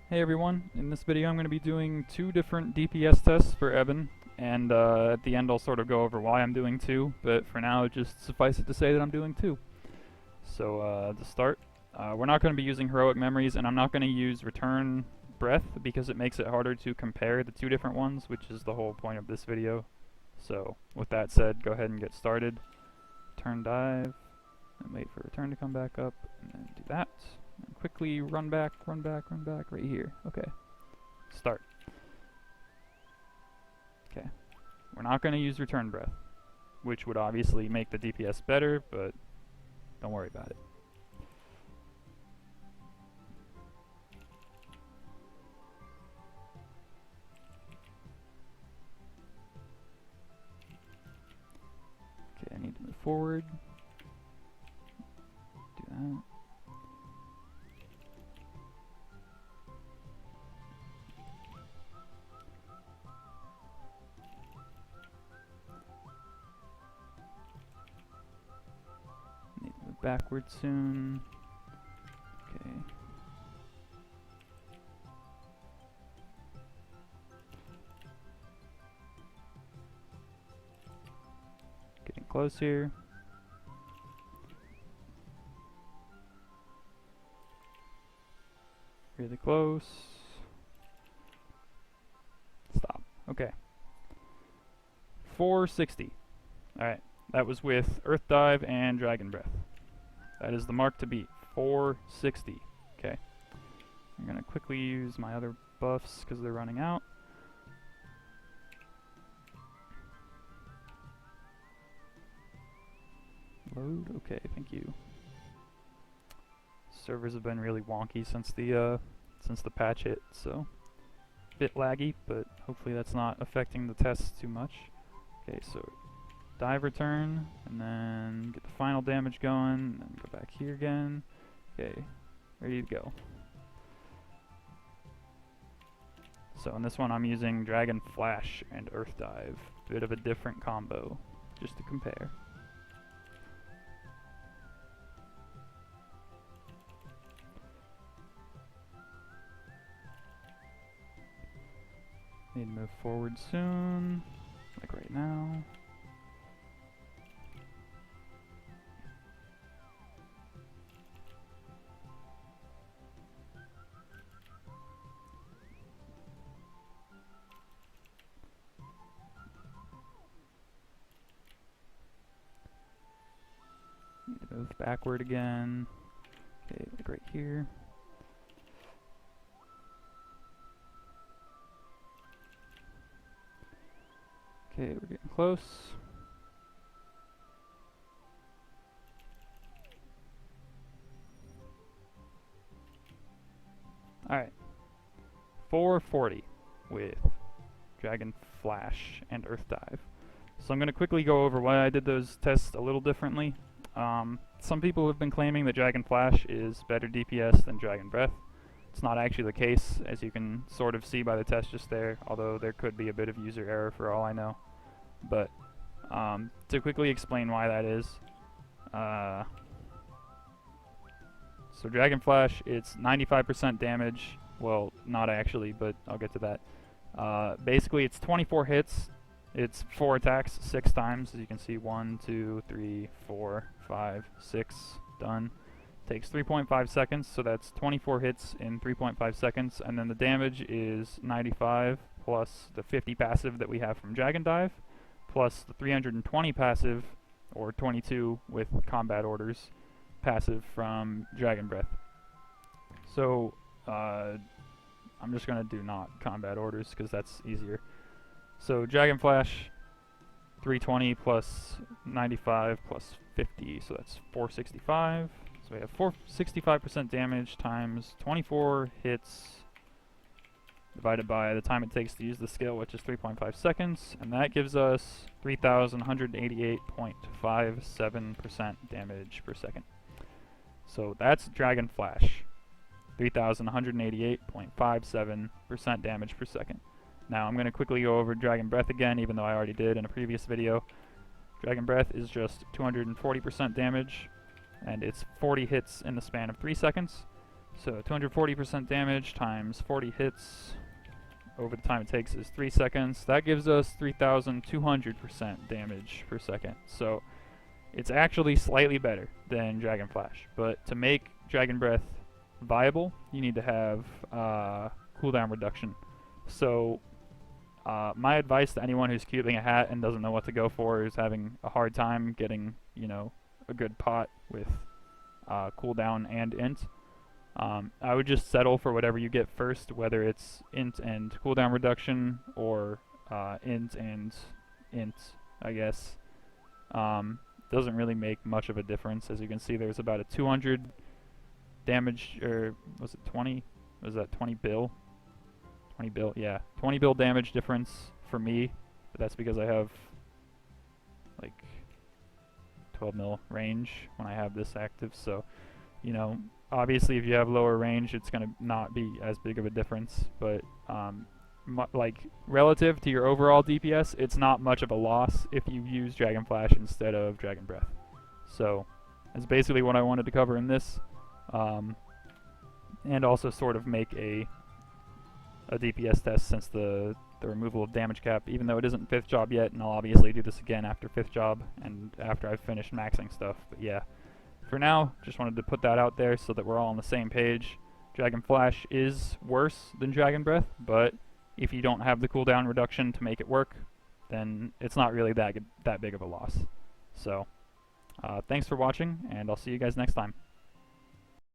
Hey everyone, in this video I'm going to be doing two different DPS tests for Eben, and at the end I'll sort of go over why I'm doing two, but for now just suffice it to say that I'm doing two. So to start, we're not going to be using Heroic Memories, and I'm not going to use Return Breath because it makes it harder to compare the two different ones, which is the whole point of this video. So with that said, go ahead and get started. Turn dive, and wait for Return to come back up, and then do that. And quickly run back right here. Okay. Start. Okay. We're not going to use Return Breath, which would obviously make the DPS better, but don't worry about it. Okay, I need to move forward. Do that. Need to move backwards soon. Okay. Getting close here. Really close. Stop. Okay. 460. Alright, that was with Earth Dive and Dragon Breath. That is the mark to beat. 460. Okay. I'm going to quickly use my other buffs because they're running out. Load. Okay, thank you. Servers have been really wonky since the patch hit, so a bit laggy, but hopefully that's not affecting the tests too much. Okay, so dive return, and then get the final damage going, and then go back here again. Okay, ready to go. So in this one I'm using Dragon Flash and Earth Dive. Bit of a different combo, just to compare. Need to move forward soon, like right now. Need to move backward again. Okay, like right here. Okay, we're getting close. Alright. 440 with Dragon Flash and Earth Dive. So I'm going to quickly go over why I did those tests a little differently. Some people have been claiming that Dragon Flash is better DPS than Dragon Breath. It's not actually the case, as you can sort of see by the test just there, although there could be a bit of user error for all I know. But to quickly explain why that is, so Dragon Flash, it's 95% damage. Well, not actually, but I'll get to that. Basically, it's 24 hits. It's 4 attacks 6 times, as you can see. 1, 2, 3, 4, 5, 6. Done. Takes 3.5 seconds, so that's 24 hits in 3.5 seconds. And then the damage is 95 plus the 50 passive that we have from Dragon Dive, plus the 320 passive, or 22 with combat orders, passive from Dragon Breath. So I'm just going to do not combat orders because that's easier. So Dragon Flash, 320 plus 95 plus 50, so that's 465. So we have 465% damage times 24 hits divided by the time it takes to use the skill, which is 3.5 seconds, and that gives us 3,188.57% damage per second. So that's Dragon Flash, 3,188.57% damage per second. Now I'm going to quickly go over Dragon Breath again, even though I already did in a previous video. Dragon Breath is just 240% damage, and it's 40 hits in the span of 3 seconds. So 240% damage times 40 hits over the time it takes is 3 seconds. That gives us 3,200% damage per second. So it's actually slightly better than Dragon Flash. But to make Dragon Breath viable, you need to have cooldown reduction. So my advice to anyone who's cubing a hat and doesn't know what to go for, is having a hard time getting, you know, a good pot with cooldown and int, I would just settle for whatever you get first, whether it's int and cooldown reduction or int and int, I guess. Doesn't really make much of a difference. As you can see, there's about a 200 damage, or was it 20? Was that 20 bill? 20 bill, yeah. 20 bill damage difference for me, but that's because I have like 12 mil range when I have this active, so, you know, obviously if you have lower range, it's going to not be as big of a difference, but like relative to your overall DPS, it's not much of a loss if you use Dragon Flash instead of Dragon Breath. So that's basically what I wanted to cover in this, and also sort of make a DPS test since the removal of damage cap, even though it isn't 5th job yet, and I'll obviously do this again after 5th job and after I've finished maxing stuff. But yeah, for now, just wanted to put that out there so that we're all on the same page. Dragon Flash is worse than Dragon Breath, but if you don't have the cooldown reduction to make it work, then it's not really that big of a loss. So, thanks for watching, and I'll see you guys next time.